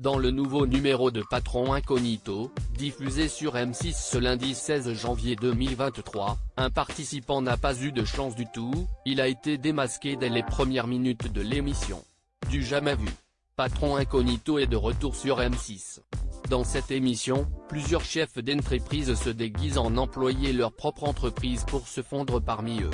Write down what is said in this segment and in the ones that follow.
Dans le nouveau numéro de Patron Incognito, diffusé sur M6 ce lundi 16 janvier 2023, un participant n'a pas eu de chance du tout, il a été démasqué dès les premières minutes de l'émission. Du jamais vu. Patron Incognito est de retour sur M6. Dans cette émission, plusieurs chefs d'entreprise se déguisent en employés leur propre entreprise pour se fondre parmi eux.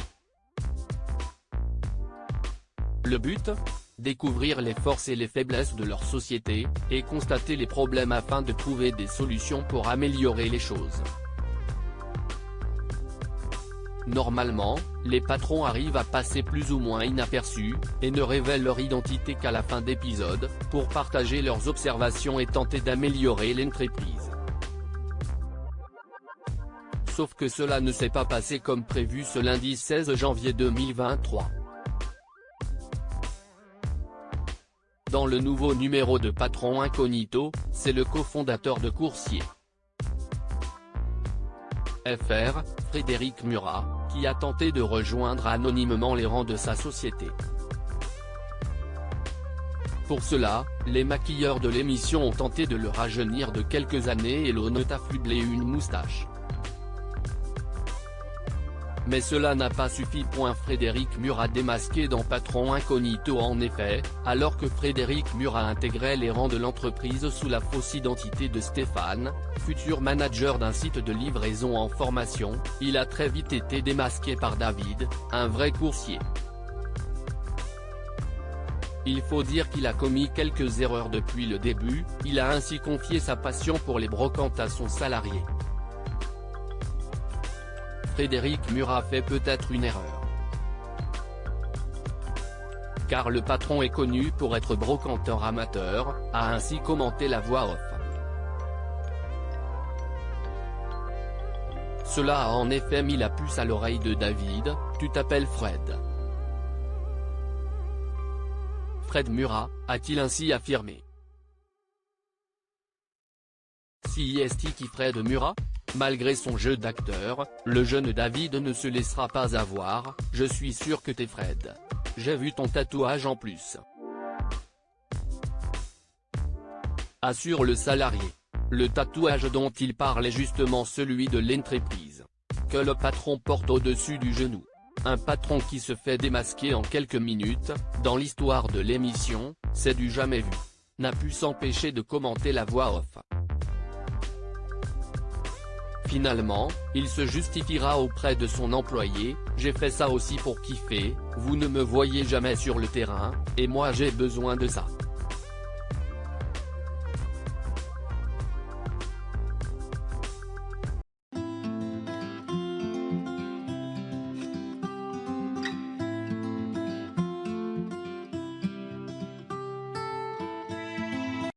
Le but ? Découvrir les forces et les faiblesses de leur société, et constater les problèmes afin de trouver des solutions pour améliorer les choses. Normalement, les patrons arrivent à passer plus ou moins inaperçus, et ne révèlent leur identité qu'à la fin d'épisode, pour partager leurs observations et tenter d'améliorer l'entreprise. Sauf que cela ne s'est pas passé comme prévu ce lundi 16 janvier 2023. Dans le nouveau numéro de Patron Incognito, c'est le cofondateur de Coursier FR, Frédéric Murat, qui a tenté de rejoindre anonymement les rangs de sa société. Pour cela, les maquilleurs de l'émission ont tenté de le rajeunir de quelques années et l'ont affublé une moustache. Mais cela n'a pas suffi. Frédéric Murat démasqué dans Patron Incognito. En effet, alors que Frédéric Murat intégrait les rangs de l'entreprise sous la fausse identité de Stéphane, futur manager d'un site de livraison en formation, il a très vite été démasqué par David, un vrai coursier. Il faut dire qu'il a commis quelques erreurs depuis le début, il a ainsi confié sa passion pour les brocantes à son salarié. Frédéric Murat fait peut-être une erreur. Car le patron est connu pour être brocanteur amateur, a ainsi commenté la voix off. Cela a en effet mis la puce à l'oreille de David, tu t'appelles Fred. Fred Murat, a-t-il ainsi affirmé. Si est-ce qui Fred Murat ? Malgré son jeu d'acteur, le jeune David ne se laissera pas avoir, je suis sûr que t'es Fred. J'ai vu ton tatouage en plus. Assure le salarié. Le tatouage dont il parle est justement celui de l'entreprise. Que le patron porte au-dessus du genou. Un patron qui se fait démasquer en quelques minutes, dans l'histoire de l'émission, c'est du jamais vu. N'a pu s'empêcher de commenter la voix off. Finalement, il se justifiera auprès de son employé, j'ai fait ça aussi pour kiffer, vous ne me voyez jamais sur le terrain, et moi j'ai besoin de ça.